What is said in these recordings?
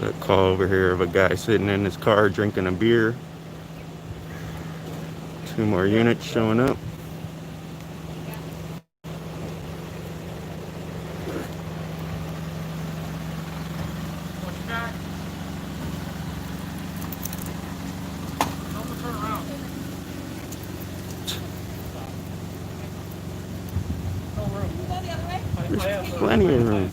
A call over here of a guy sitting in his car drinking a beer. Two more units showing up. There's plenty of room.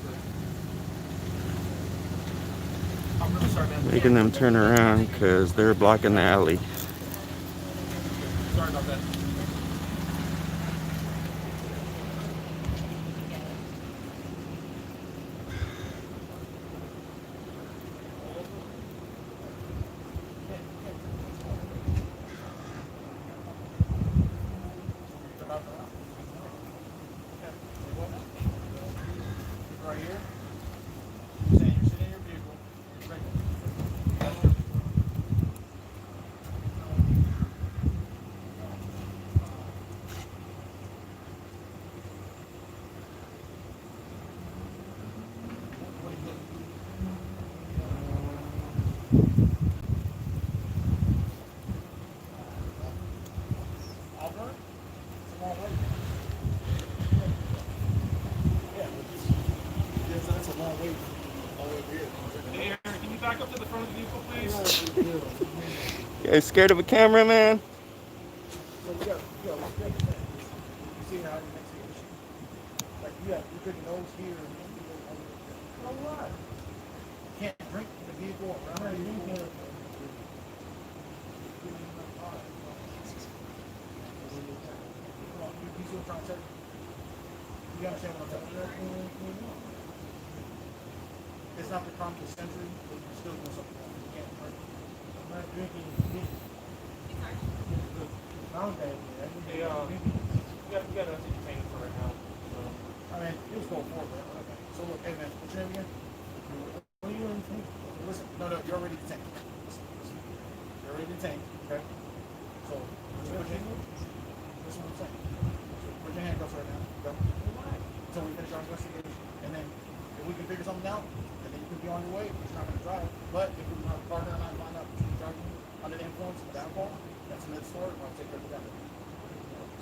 Making them turn around because they're blocking the alley. Sorry about that. Right here. You're saying you're sitting in your vehicle. Right there. Auburn? It's a long way. Yeah, that's a long way. All the way over here. Hey, Aaron, can you back up to the front of the vehicle, please? You guys scared of a camera, man? So you see how it makes the issue? Like you're drinking those here and so what? You can't drink the vehicle around you. You still trying to say? You understand what I'm telling you? It's not the crime of the century, but you're still doing something wrong. You can't drink. I'm not drinking. Hey, you got to entertain for right now. So. I mean, it was going forward. Okay. So look, hey man, what's your name again? What are you doing? Listen, no, you're already detained. Listen. You're already detained, okay? So, listen what I'm saying. So, put your handcuffs right now, okay? Until we finish our investigation. And then, if we can figure something out, and then you can be on your way, it's not going to drive. But if we have a partner and I find out that you're driving under the influence of alcohol, that's another story. I'll take care of that.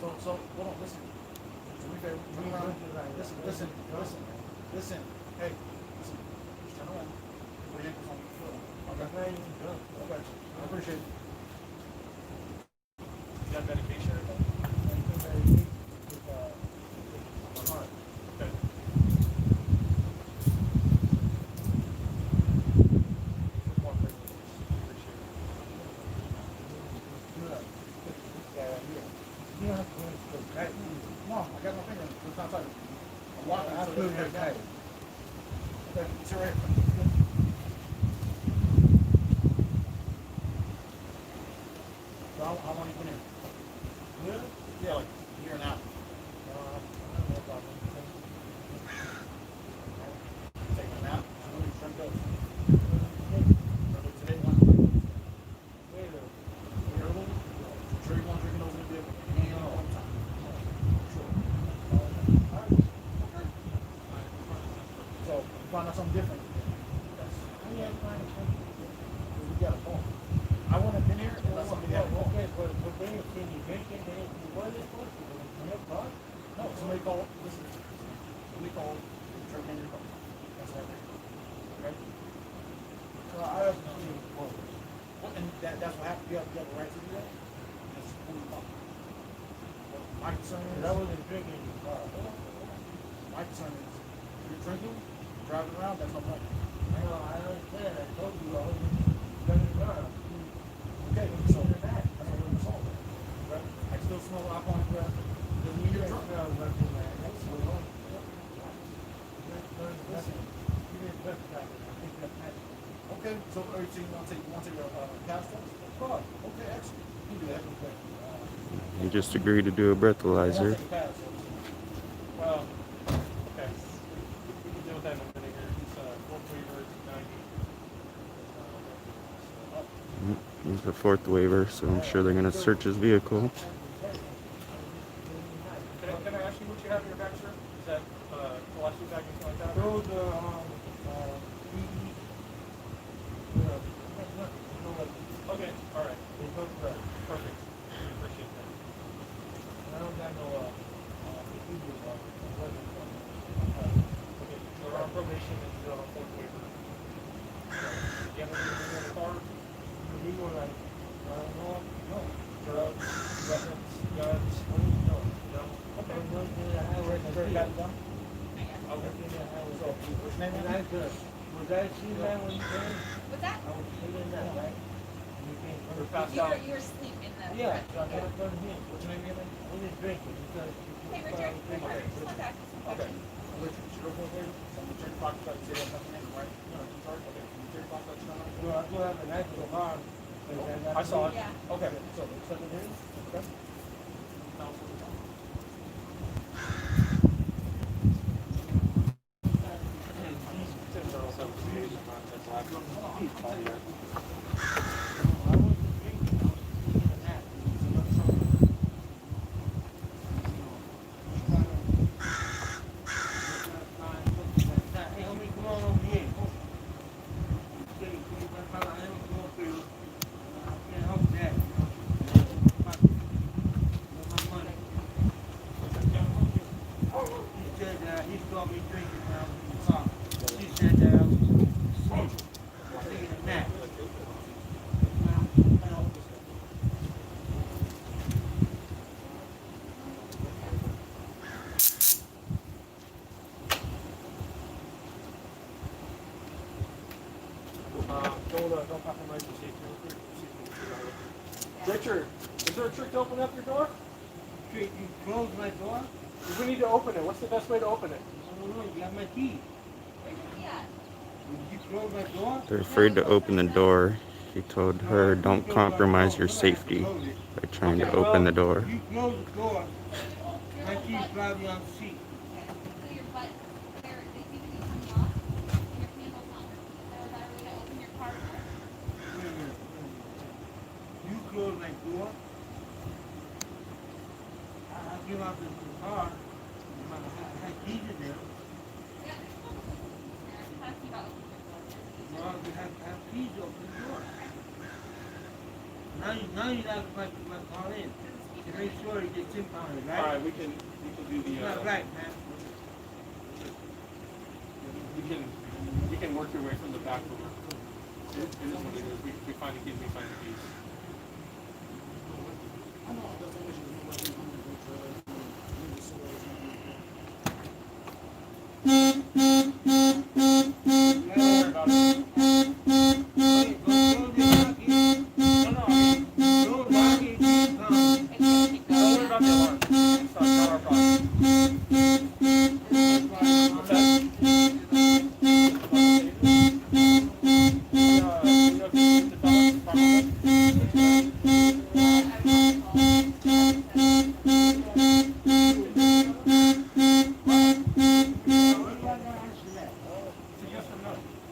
So, hold on, listen. So we better turn around. Listen. Hey, listen. Just turn around. Put your ankles on your foot. Okay. Okay. I appreciate it. You got medication or anything? All right. Okay. Hey, come on, I got my finger on it. It's not tight. I'm walking. I'll do it right now. Okay, it's all right. So how long you been here? Good? Yeah, like a year and a half. No problem. Taking a nap? Shrimp goes. Today, one. Wait a minute. Sure you want drinking those in the vehicle? Yeah, all the time. Sure. So, find out something different. We got a phone. I wouldn't have been here unless somebody had a phone. Okay, but then can you drink it? What is it for? No, somebody called. Listen. Somebody called. Turned in your car. That's all right. Okay? So I have to see. Well, and that's what happened. You have a right to do that. That's who you call. My concern is I wasn't drinking in your car. My concern is you're drinking, driving around, that's no point. I understand. I told you I wasn't driving around. Okay, so that's not really the fault. Right? I still smell alcohol in breath. Doesn't mean you're drunk. Okay, so are you saying you want to take your cast test? Okay, excellent. You can do that. You just agreed to do a breathalyzer. Well, okay. We can deal with that in a minute here. It's 4 flavors, 90. He's the fourth waiver, so I'm sure they're going to search his vehicle. Can I ask you what you have in your bag, sir? Is that colostomy bag or something like that? Those Okay, all right. We'll go for that. Perfect. We appreciate that. I don't got no procedures on okay, so we're on probation and you're on a court waiver. You have anything in the car? We were like, no. Drugs, weapons, guns, no. Okay. Very good. Okay. So, was that you man when you came? What's that? I was feeling that, right? You passed You out. were asleep in the Yeah, front. so I got to him. What's your name again? I'm just drinking because Hey, Richard, just want to ask you some okay. questions. Richard, you don't here? So I'm turn the clock so I can say that nothing in, right? No, you charge? Okay. Can you turn the clock so it's not on? No, I do have a nice little bar. I saw it. Yeah. Okay. So, second here? Okay. Now, don't compromise your safety. Richard, is there a trick to open up your door? You close my door? We need to open it. What's the best way to open it? I don't know, you got my key. Where's your key at? Did you close my door? They're afraid to open the door. He told her, don't compromise your safety by trying to open the door. You close the door. My key's probably on the seat. Okay. So your butt, they seem to be coming off. And your handle's not working. Is there a better way to open your car door? Wait a minute. You close my door. I give out the car. I had keys in there. Yeah, there's still there. Just ask you about opening your door. Well, you have keys to open the door. Now you have my car in. To make sure it gets impounded, right? All right, we can do the. It's not right, man. You can work your way from the back door. It is what it is. We find the keys. We find the keys.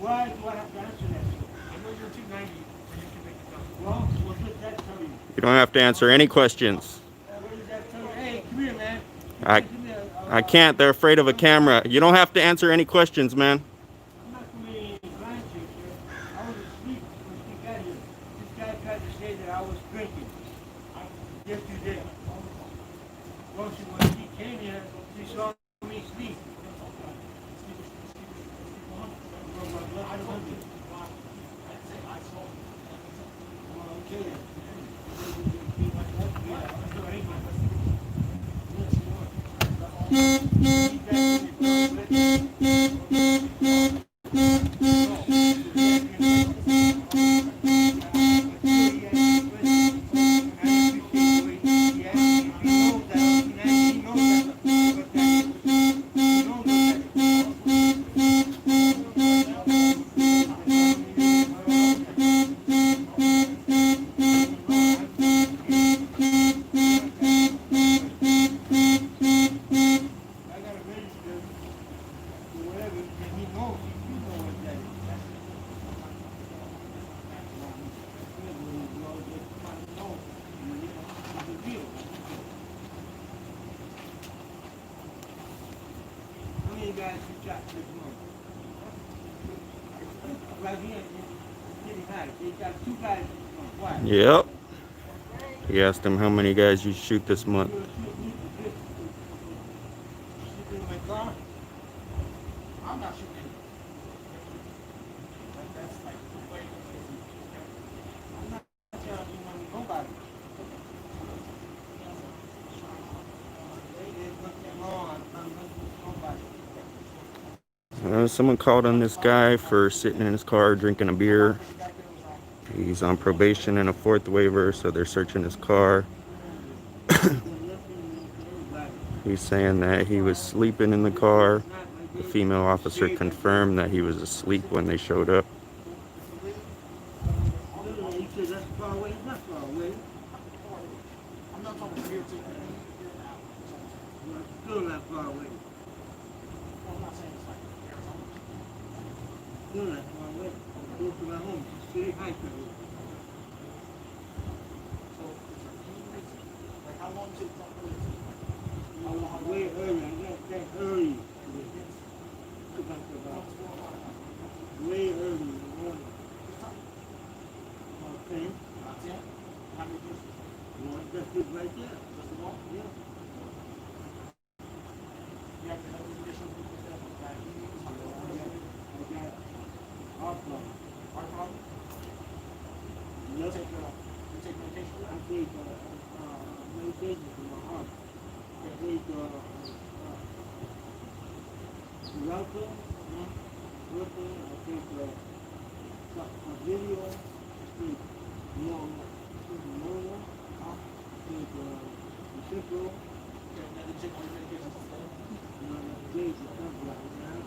Why do I have to answer that? I know you're 290 and you can make it done. Well, what does that tell you? You don't have to answer any questions. What does that tell you? Hey, come here, man. I can't. They're afraid of a camera. You don't have to answer any questions, man. I'm not committing any crime, sir. I was asleep when she got here. This guy tried to say that I was drinking. Yes, you did. Well, when she came here, she saw me sleep. Guys who shot this month. Right here, it's getting high. They got two guys this month. Yep. He asked him how many guys you shoot this month. Sleeping in my car. I'm not shooting anything. That's like way too crazy. I'm not trying to be nobody. There's nothing wrong. I'm not nobody. Someone called on this guy for sitting in his car drinking a beer. He's on probation and a fourth waiver, so they're searching his car. He's saying that he was sleeping in the car. The female officer confirmed that he was asleep when they showed up. I'm not talking here to Still not far away. I'm not saying it's like Arizona. Still not far away. Go to my home. City High School. So, like, how long is it from I was way early. I got that early. Way early in the morning. Okay. How many years? One, that's it right there. Just the one? Yeah. You have the health conditions with that, diabetes, I got heart problem. heart problem? You Yep. take medication for I that? take medication for my heart. I take Xarelto, I take a video, I take Mono, I take Cipro, Okay, now you take all your medications for that? and I'm engaged with something like that.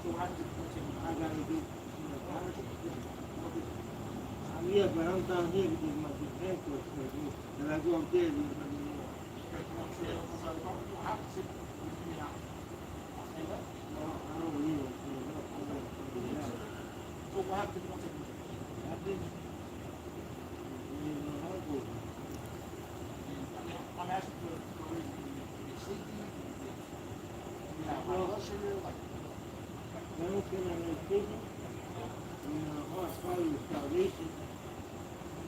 So how does it take? I gotta do, yeah, but I'm down here because my handcuffs are here, and I go up there, there's nothing more. Okay, you want to stay outside the car? You don't have to sit. You can be out. I'll stand up. No, I don't really want to stand up. I want to stand down. So what happens if you don't take medication? I think, I'll go. I mean, I'm asking for a reason. You get sleepy, you have high blood sugar, like, I don't feel like medication, and heart probably will start racing.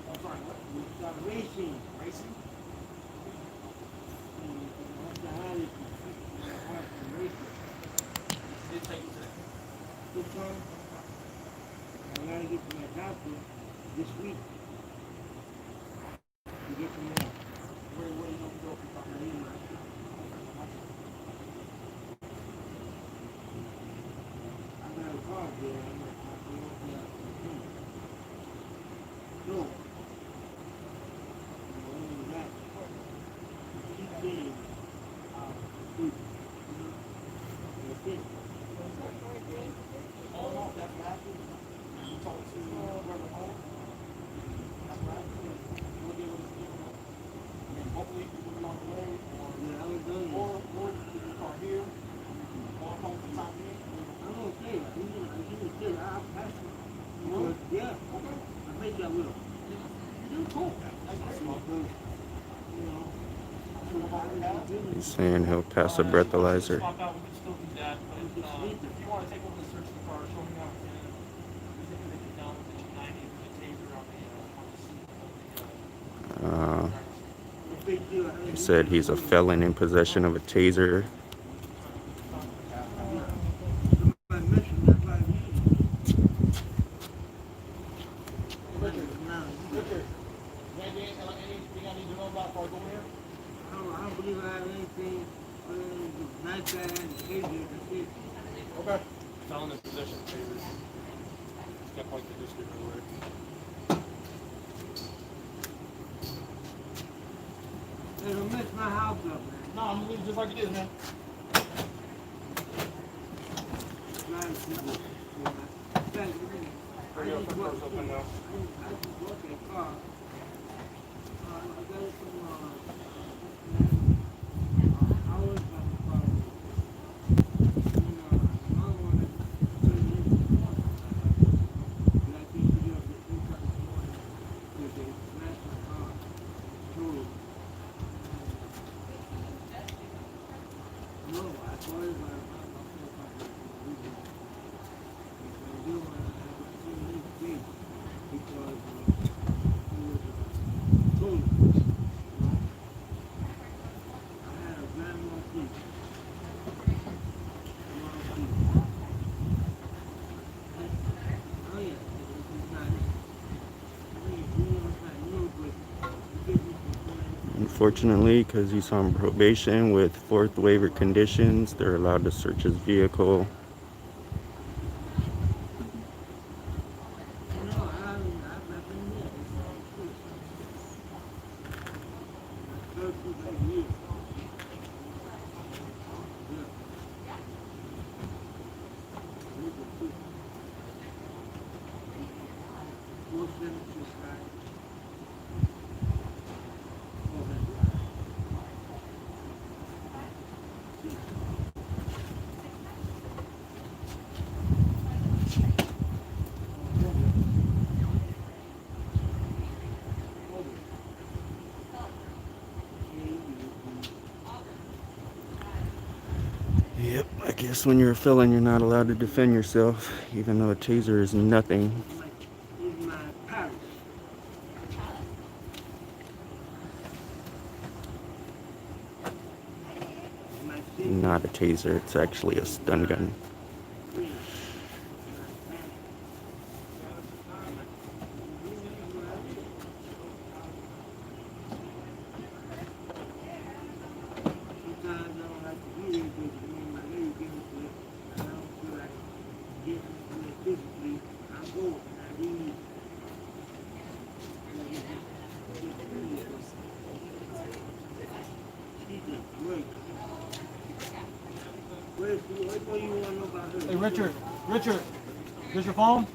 I'm sorry, what? Will start racing. Racing? And after I had it, my heart was racing. You did take it today. This time, I gotta get to my doctor this week to get some more. Where do you know to go if you talk to me? I got a car there. I'm not going to have to no. Only that. Keep saying, food. That's it. Oh, no, that's what happened. You talk to Brother Hall. That's what happened. We'll give him, I mean, hopefully you can be on the way, Yeah, I was done. or you can call here, or home for time being. I'm okay. I didn't say I'll pass it. Really? Yeah. Okay. I think I will. You do cool. That's great. Because, you know, So what about that? He's saying he'll pass a breathalyzer. Swap out, we can still do that, but if you want to take over the search of the car, show me how it's in. We can make it down with the 90 with the taser on the seat. the big deal. He said he's a felon in possession of a taser. My mission, that's why I need it. Now, Richard, anything I need to know about before I go here? I don't believe I have anything other than the night that I had the taser. That's it. Okay. Felon in possession of tasers. Can't point the district or Hey, don't mess my house up, man. No, I'm gonna leave it just like it is, man. Blind people, you know. Thank you. I just bought that car. I got it from, I was on the car. And, another one that turned into the car. And I picked it up at 3 o'clock this morning. Because they smashed my car. Totally. No, I thought it was because Unfortunately, because he's on probation with fourth waiver conditions, they're allowed to search his vehicle. Yep, I guess when you're a felon, you're not allowed to defend yourself, even though a taser is nothing. Not a taser, it's actually a stun gun. Hey, Richard, here's your phone.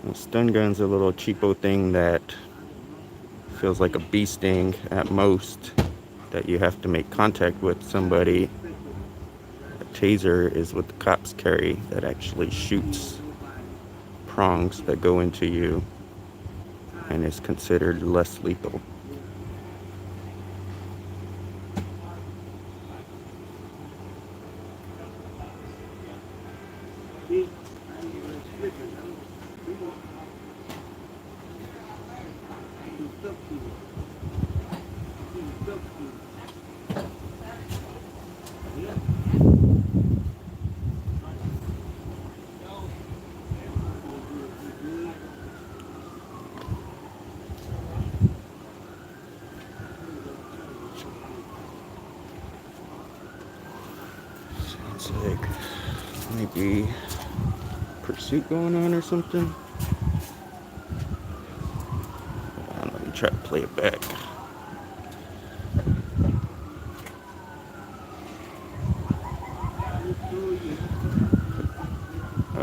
A stun gun's a little cheapo thing that feels like a bee sting at most, that you have to make contact with somebody. A taser is what the cops carry that actually shoots prongs that go into you and is considered less lethal. Sounds like maybe pursuit going on or something. Hold on, let me try to play it back.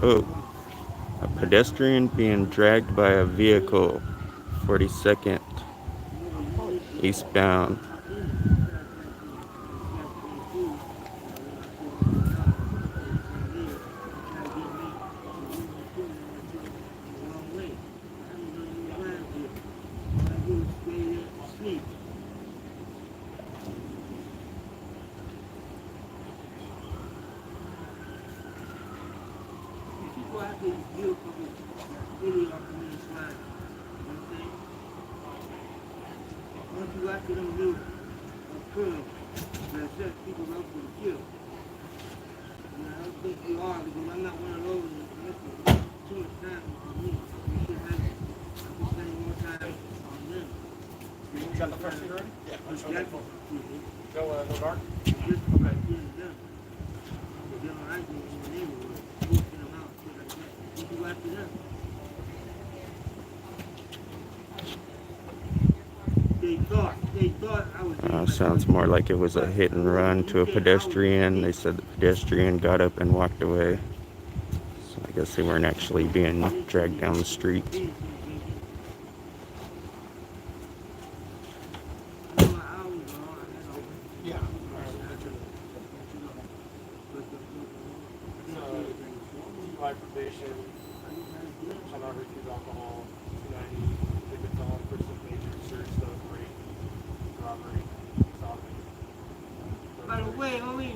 Oh, a pedestrian being dragged by a vehicle, 42nd eastbound. You got the fresh seat already? Yeah. No dark? Sounds more like it was a hit and run to a pedestrian. They said the pedestrian got up and walked away. So I guess they weren't actually being dragged down the street. Yeah. DUI probation, shall not refuse alcohol, 290, tickets on, first of major, search, rape, robbery, assault. by the way, homie,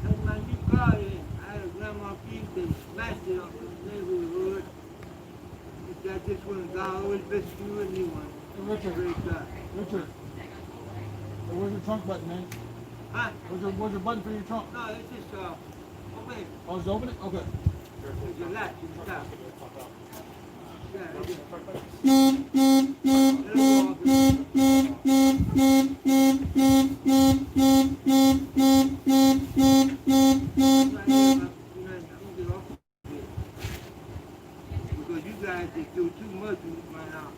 that's my new car. I had a grandma piece and smashed it up in the neighborhood. Got this one, God always best you a new one. Hey, Richard. Great guy. Richard. Hey, where's your trunk button, man? Huh? Where's your button for your trunk? No, it's just, open it. Oh, just open it? Okay. There's a latch in the top. Yeah, it is. Because you guys just do too much when you run out.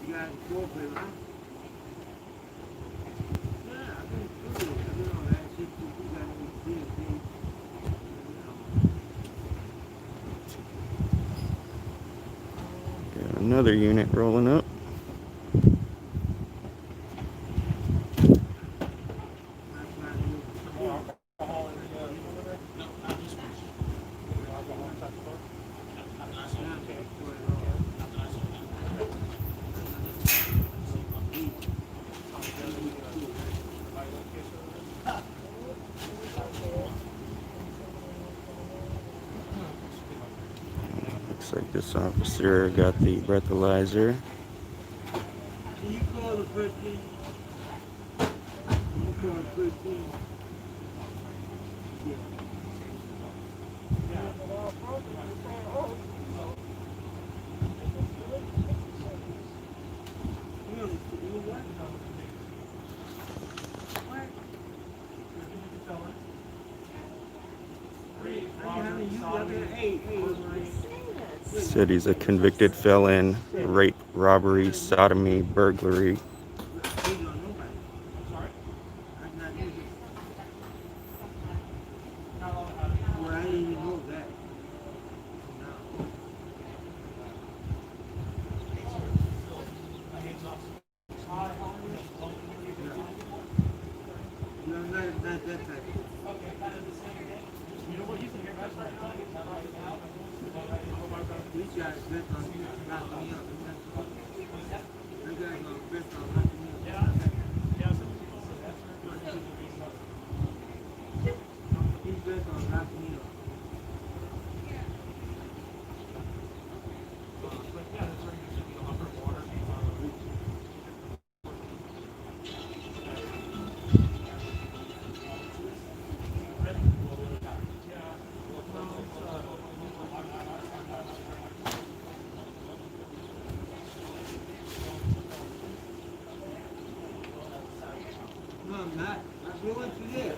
You guys cooperate, right? Yeah, I've been through it. I've been on that shit too. You guys need to see it, see? Got another unit rolling up. That's not new. Alcohol in the unit over there? No, not this one. Alcohol inside the door? Not the last one. Okay, for it Not the last one. Looks like this officer got the breathalyzer. Can you call the 13? Can you call the 13? Yeah. You know what? What? Said he's a convicted felon, rape, robbery, sodomy, burglary. Well, I didn't even know that. No, not that type. These guys bent on knocking me up. That guy's on bent on knocking me up. He's bent on knocking me up. No, I'm not. We went through there.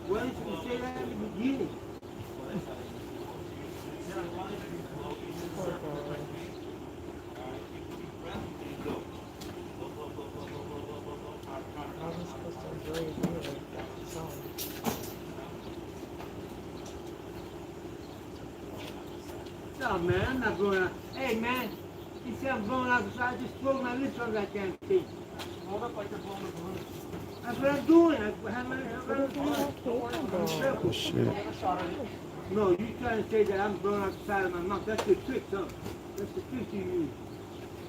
Why didn't you say that at the beginning? No, man, I'm not going out. Hey, man, you say I'm going outside, just throw my lips on that damn thing. Hold up like you're blowing a balloon. That's what I'm doing. I have my Shit. No, you trying to say that I'm blowing out the side of my mouth. That's the trick, son. That's the trick you use.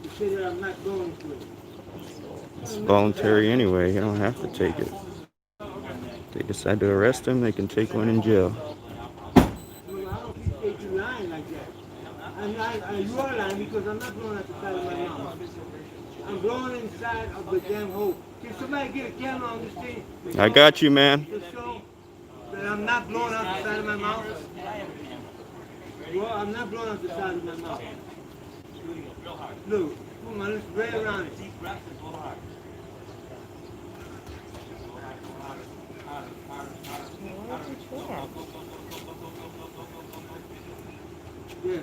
You say that I'm not going for it. It's voluntary anyway. You don't have to take it. If they decide to arrest him, they can take one in jail. Well, I don't think you're lying like that. You are lying because I'm not blowing out the side of my mouth. I'm blowing inside of the damn hole. Can somebody get a camera on this thing? I got you, man. To show that I'm not blowing out the side of my mouth? Well, I'm not blowing out the side of my mouth. Look, put my lips right around it. Yeah.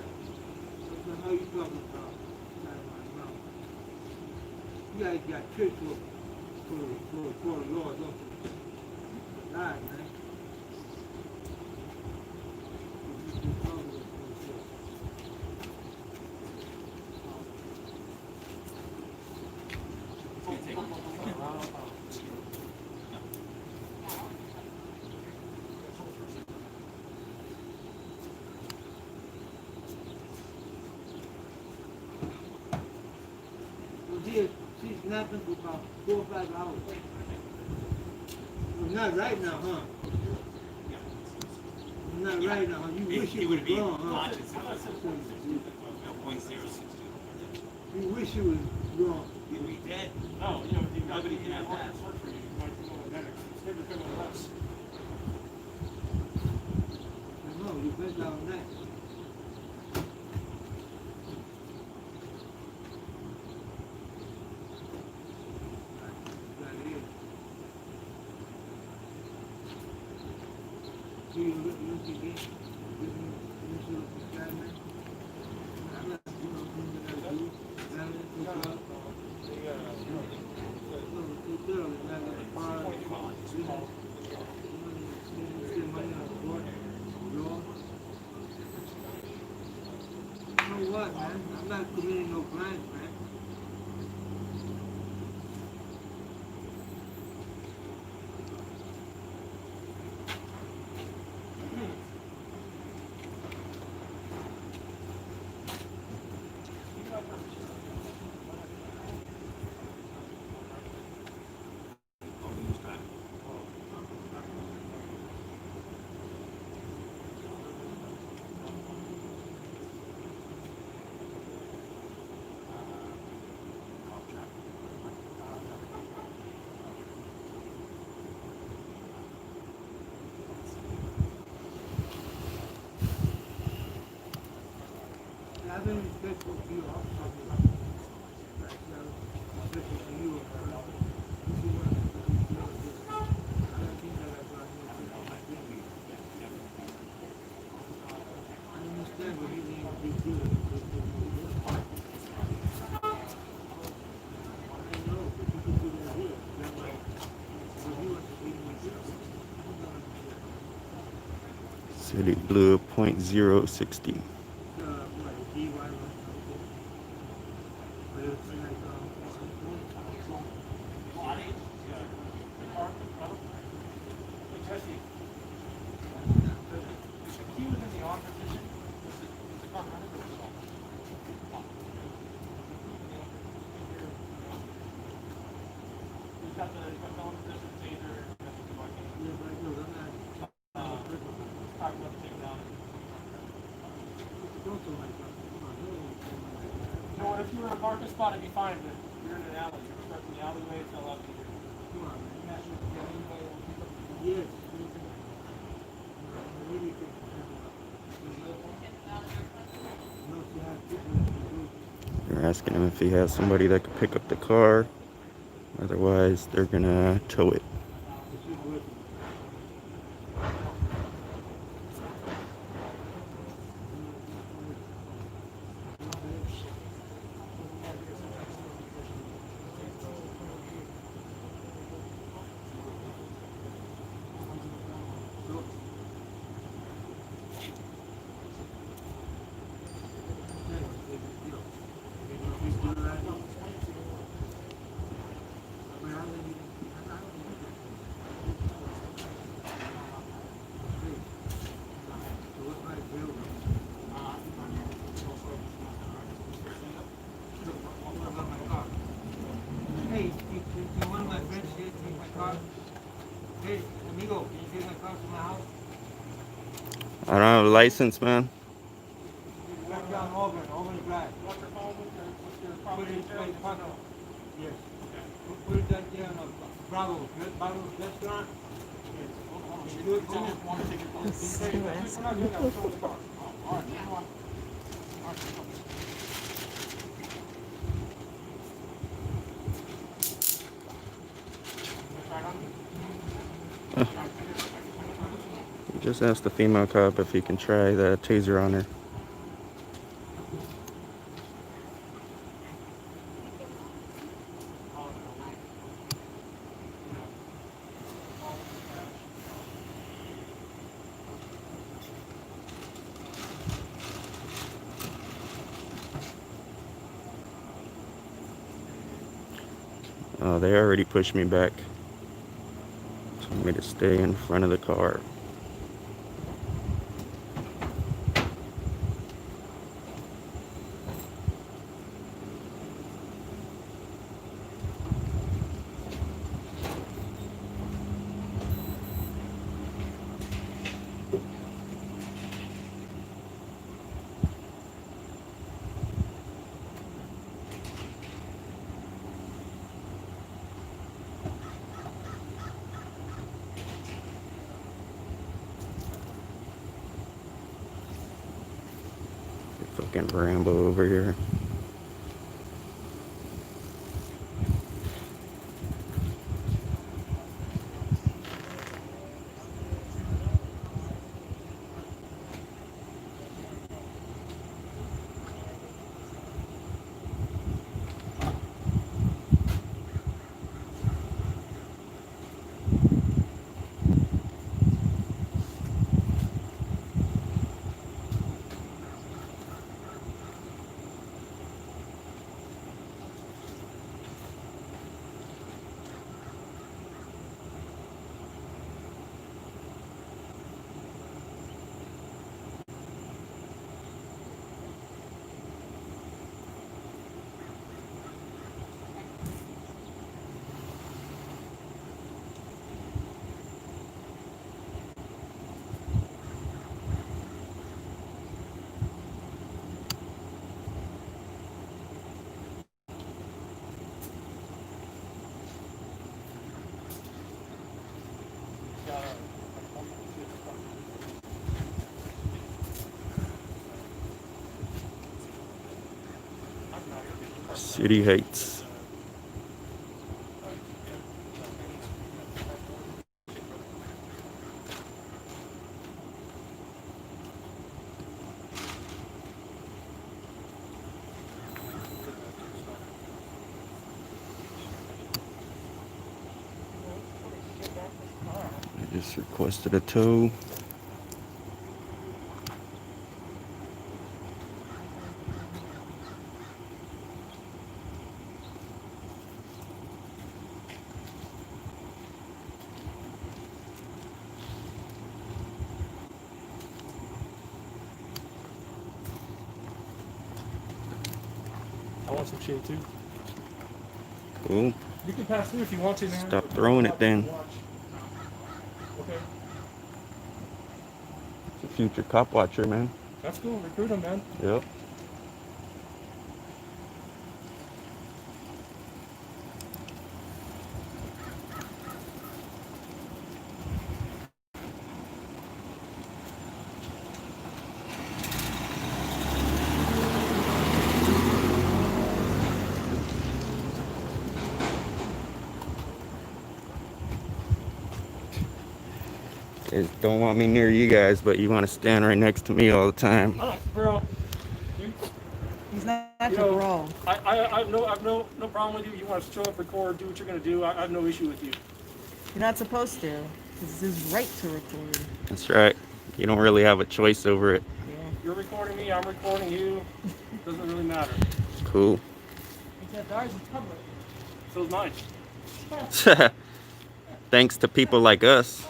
That's how you talking about side of my mouth. You guys got tricks for the Lord, don't you? All right, man. She's snapping for about 4 or 5 hours. Well, not right now, huh? Not right now. You wish it was gone, huh? You wish it was gone. No, you know, nobody can have that. Search for you. You might be more better. It's never coming to us. No, you been down that. You know what, man? I'm not committing no crimes, man. I've been respectful to you also. Respectful to you. I understand what he didn't do. I know, but you can do that here. That's why. But he wants to be with you. City Blue .060. If you were in a parking spot, it'd be fine, but you're in an alley. You're stuck in the alleyway, it's a lot easier. Come on, man. You're not sure if anybody will pick up the Yes. They're asking him if he has somebody that could pick up the car. Otherwise, they're gonna tow it. Hey, can one of my friends here take my car? Hey, amigo, can you take my car to my house? I don't have a license, man. Back down Auburn Drive. Want your phone with your Put property it in details? my pocket. Yes. Put it down there on a Bravo restaurant. Yes. Do it for me. Want to take your phone? Hey, we're not doing that. We're showing the car. All right. Come on. All right. Just asked the female cop if he can try the taser on her. Oh, they already pushed me back. Told me to stay in front of the car. Freaking Rambo over here. City Heights. I just requested a tow. I want some shade too. Cool. You can pass through if you want to, man. Stop throwing it then. Okay. It's a future cop watcher, man. That's cool. Recruit him, man. Yep. Guys don't want me near you guys, but you want to stand right next to me all the time. Bro. He's not You your know, role. I have no problem with you. You want to show up, record, do what you're gonna do. I have no issue with you. You're not supposed to. It's his right to record. That's right. You don't really have a choice over it. Yeah. You're recording me. I'm recording you. Doesn't really matter. Cool. Except ours is public. So is mine. Thanks to people like us.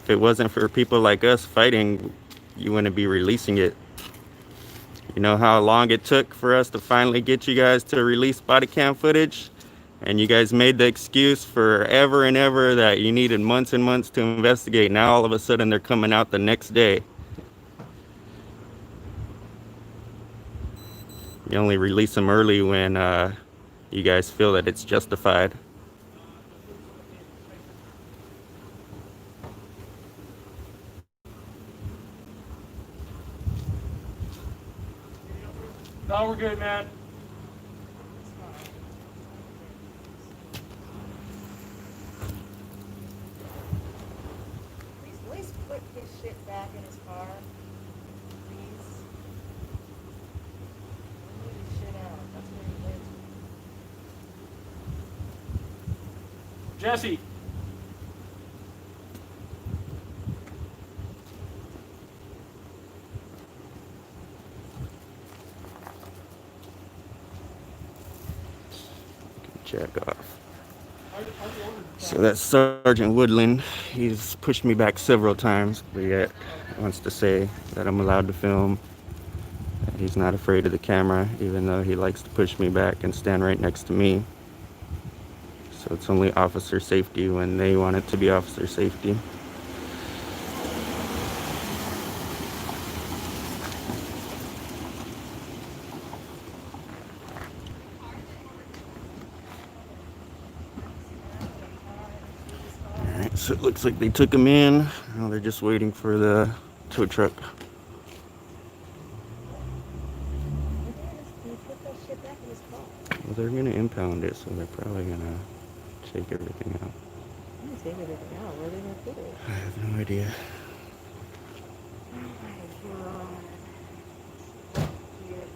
If it wasn't for people like us fighting, you wouldn't be releasing it. You know how long it took for us to finally get you guys to release body cam footage? And you guys made the excuse forever and ever that you needed months and months to investigate. Now all of a sudden they're coming out the next day. You only release them early when you guys feel that it's justified. No, we're good, man. Please put his shit back in his car. Please. Move his shit out. That's where he lives. Jesse. Check off. So that's Sergeant Woodland. He's pushed me back several times, but yet wants to say that I'm allowed to film. That he's not afraid of the camera, even though he likes to push me back and stand right next to me. So it's only officer safety when they want it to be officer safety. Alright, so it looks like they took him in. Now they're just waiting for the tow truck. shit back in his car? Well, they're gonna impound it, so they're probably gonna take everything out. I'm gonna take everything out. Where are they gonna put it? I have no idea. Oh my god. Shit.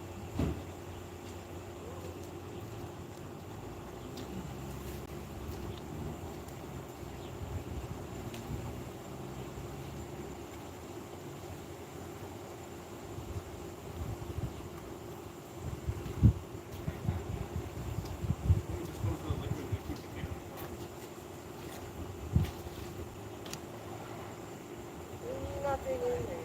Nothing in there.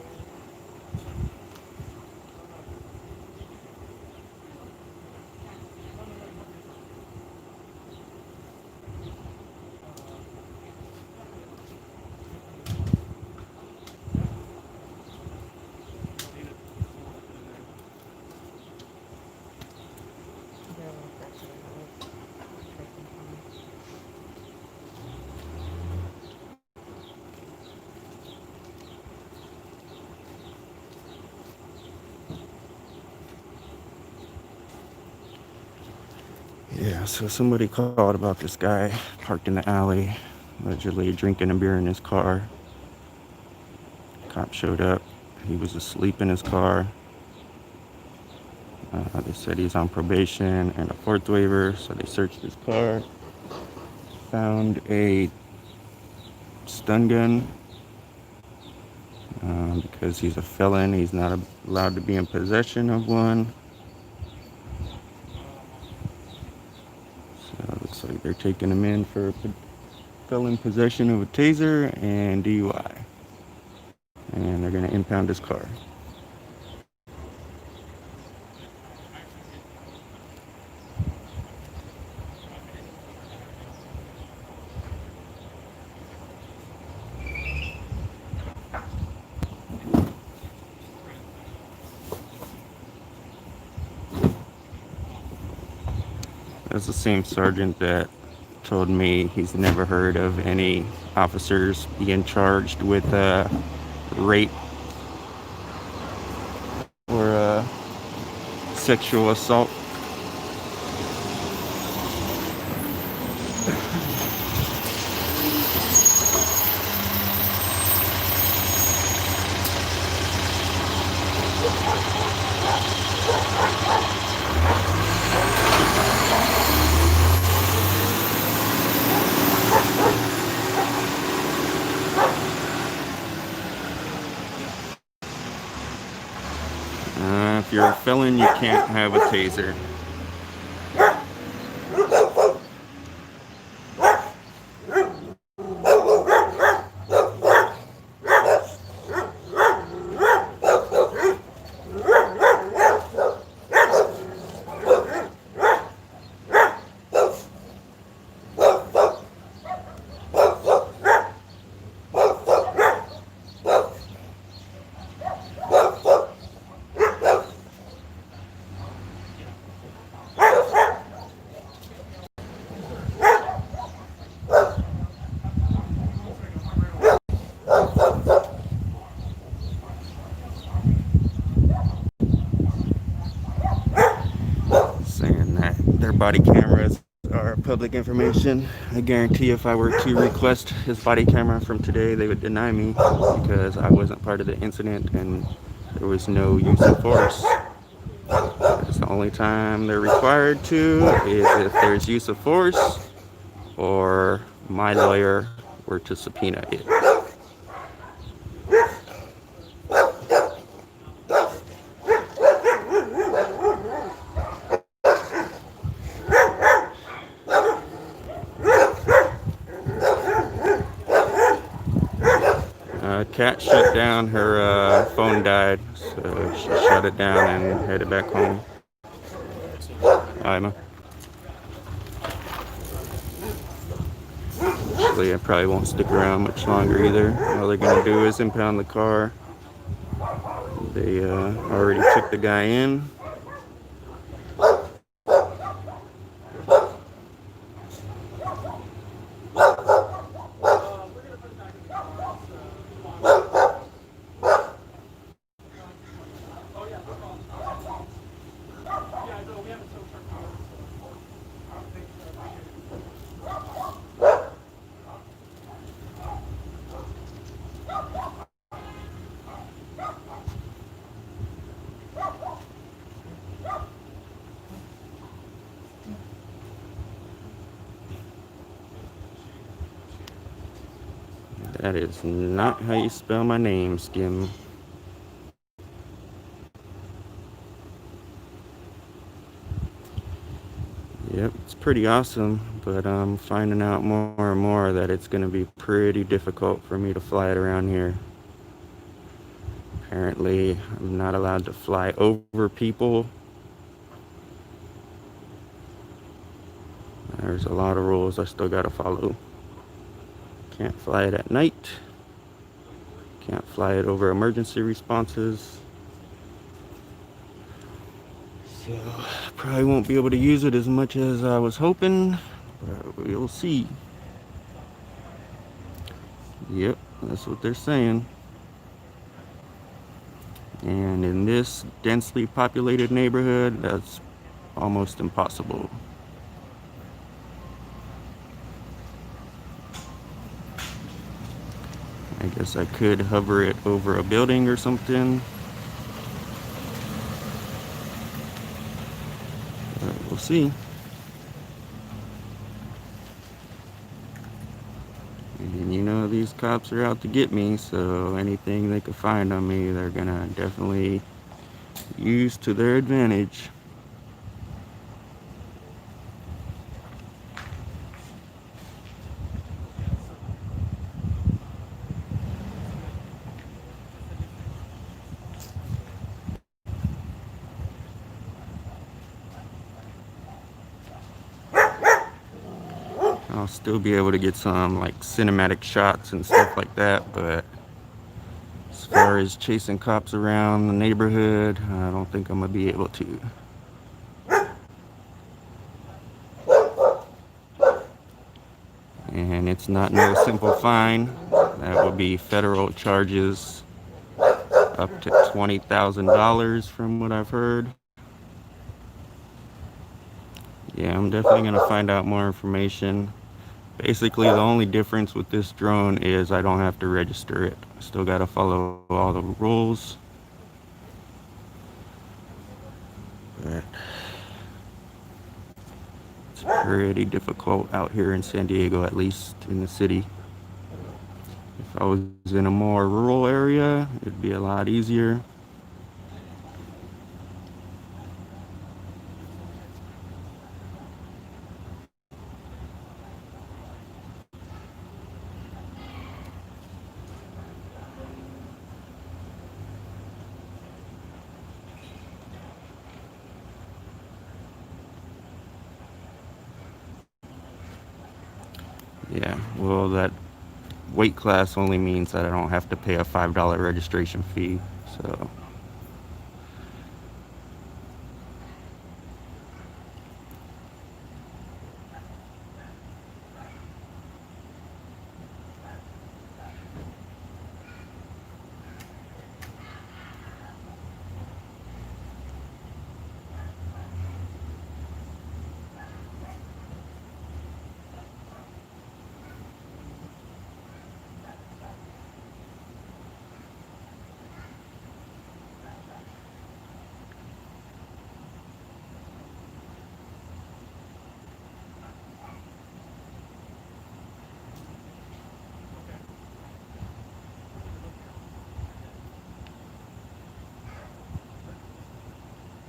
Yeah, so somebody called about this guy parked in the alley, allegedly drinking a beer in his car. Cop showed up. He was asleep in his car. They said he's on probation and a fourth waiver, so they searched his car. Found a stun gun. Because he's a felon, he's not allowed to be in possession of one. So it looks like they're taking him in for felon possession of a taser and DUI. And they're going to impound his car. That's the same sergeant that told me he's never heard of any officers being charged with rape or sexual assault. If you're a felon, you can't have a taser. Saying that their body cameras are public information. I guarantee if I were to request his body camera from today, they would deny me because I wasn't part of the incident and there was no use of force. It's the only time they're required to is if there's use of force or my lawyer were to subpoena it. Cat shut down, her phone died, so she shut it down and headed back home. Emma. Actually, I probably won't stick around much longer either. All they're gonna do is impound the car. They already took the guy in. That is not how you spell my name, Skim. Yep, it's pretty awesome, but I'm finding out more and more that it's going to be pretty difficult for me to fly it around here. Apparently, I'm not allowed to fly over people. There's a lot of rules I still got to follow. Can't fly it at night. Can't fly it over emergency responses. So, probably won't be able to use it as much as I was hoping, but we'll see. Yep, that's what they're saying. And in this densely populated neighborhood, that's almost impossible. I guess I could hover it over a building or something. But we'll see. And you know, these cops are out to get me, so anything they can find on me, they're gonna definitely use to their advantage. I'll still be able to get some like cinematic shots and stuff like that, but as far as chasing cops around the neighborhood, I don't think I'm gonna be able to. And it's not no simple fine. That would be federal charges up to $20,000 from what I've heard. Yeah, I'm definitely gonna find out more information. Basically, the only difference with this drone is I don't have to register it. I still gotta follow all the rules. But it's pretty difficult out here in San Diego, at least in the city. If I was in a more rural area, it'd be a lot easier. Yeah, well, that weight class only means that I don't have to pay a $5 registration fee, so.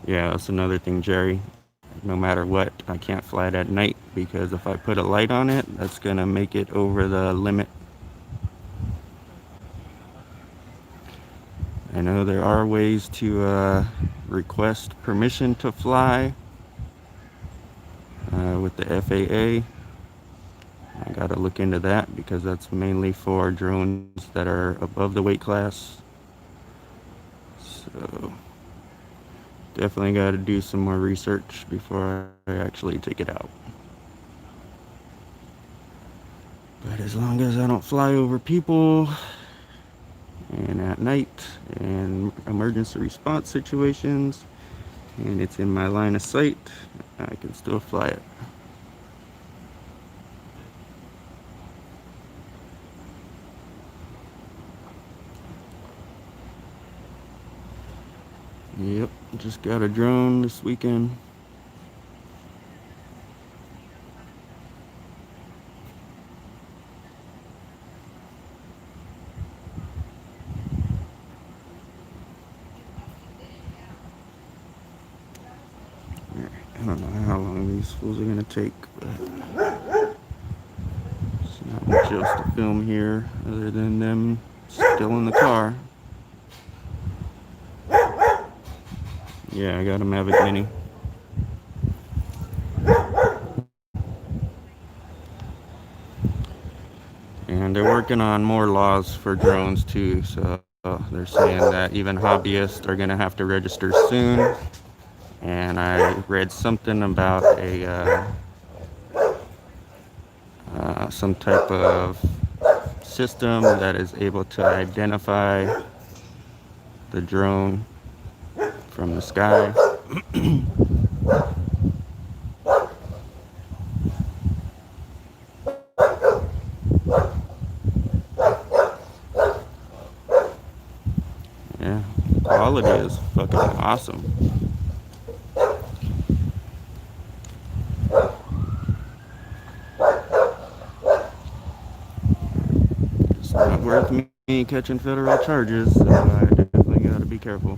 Yeah, that's another thing, Jerry. No matter what, I can't fly it at night because if I put a light on it, that's gonna make it over the limit. I know there are ways to request permission to fly with the FAA. I gotta look into that because that's mainly for drones that are above the weight class. So definitely got to do some more research before I actually take it out. But as long as I don't fly over people and at night and emergency response situations and it's in my line of sight, I can still fly it. Yep, just got a drone this weekend. I don't know how long these fools are gonna take, but there's not much else to film here other than them still in the car. Yeah, I got a Mavic Mini. And they're working on more laws for drones too, so they're saying that even hobbyists are gonna have to register soon. And I read something about a some type of system that is able to identify the drone from the sky. Yeah, quality is fucking awesome. It's not worth me catching federal charges, so I definitely gotta be careful.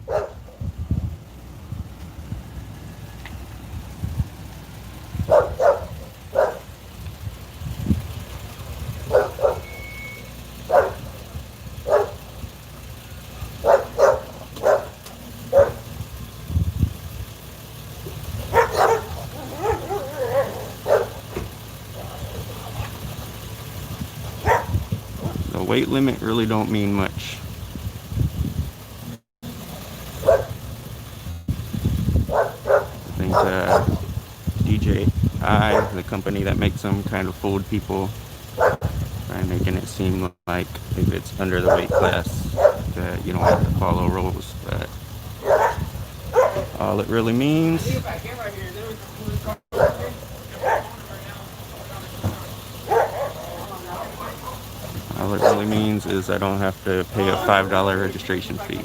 The weight limit really don't mean much. I think DJI, the company that makes them, kind of fooled people by making it seem like if it's under the weight class that you don't have to follow rules, but all it really means is I don't have to pay a $5 registration fee.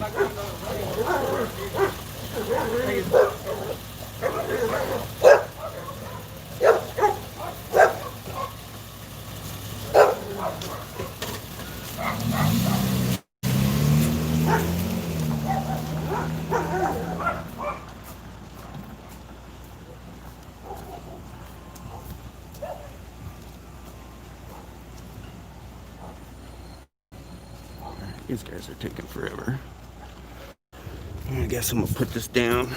These guys are taking forever. I guess I'm gonna put this down.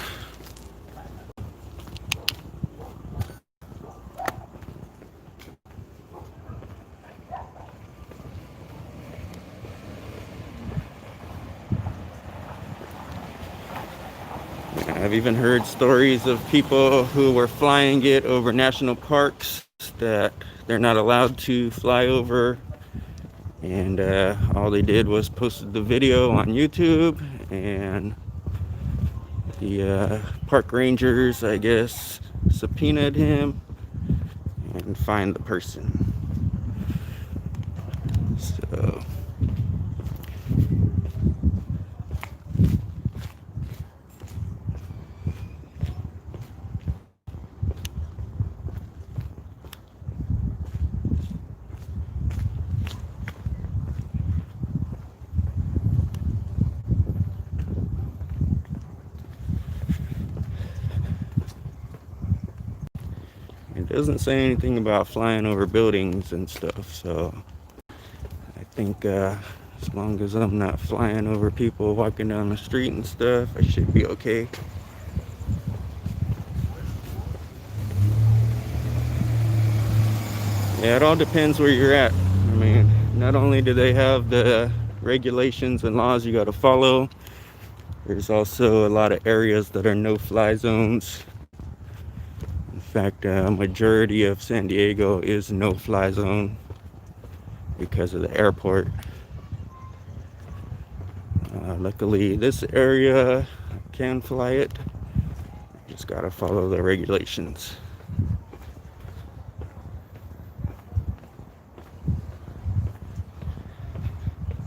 I've even heard stories of people who were flying it over national parks that they're not allowed to fly over, and all they did was posted the video on YouTube, and the park rangers, I guess, subpoenaed him and fined the person. So it doesn't say anything about flying over buildings and stuff, so I think as long as I'm not flying over people walking down the street and stuff, I should be okay. Yeah, it all depends where you're at. I mean, not only do they have the regulations and laws you got to follow, there's also a lot of areas that are no-fly zones. In fact, a majority of San Diego is no-fly zone because of the airport. Luckily, this area I can fly it. Just gotta follow the regulations.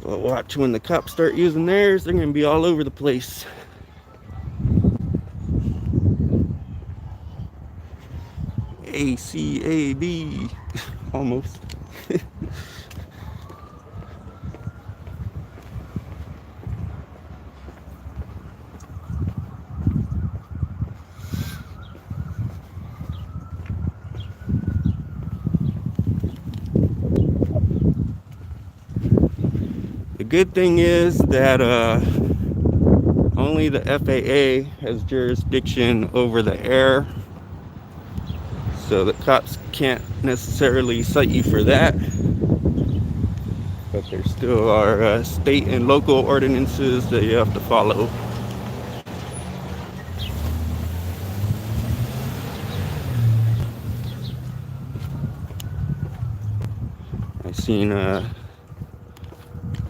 But watch, when the cops start using theirs, they're gonna be all over the place. ACAB, almost. good thing is that only the FAA has jurisdiction over the air, so the cops can't necessarily cite you for that. But there still are state and local ordinances that you have to follow. I seen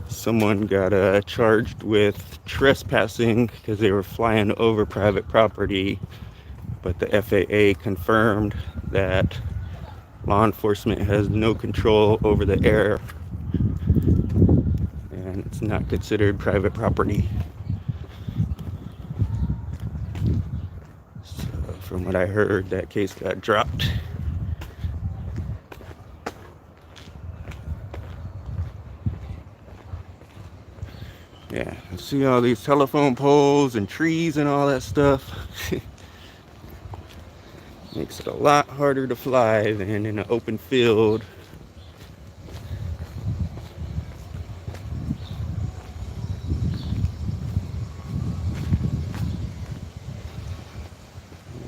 someone got charged with trespassing because they were flying over private property, but the FAA confirmed that law enforcement has no control over the air and it's not considered private property. So from what I heard, that case got dropped. Yeah, I see all these telephone poles and trees and all that stuff. Makes it a lot harder to fly than in an open field.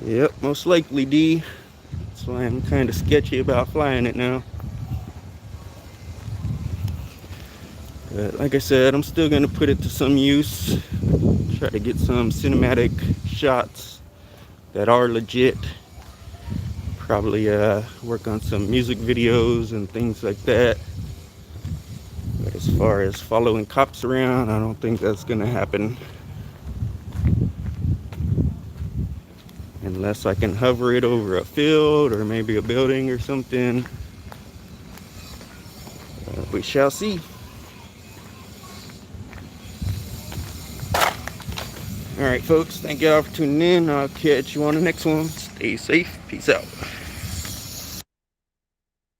Yep, most likely, D. That's why I'm kind of sketchy about flying it now. But like I said, I'm still going to put it to some use. Try to get some cinematic shots that are legit. Probably work on some music videos and things like that. But as far as following cops around, I don't think that's going to happen. Unless I can hover it over a field or maybe a building or something. We shall see. Alright folks, thank y'all for tuning in. I'll catch you on the next one. Stay safe. Peace out.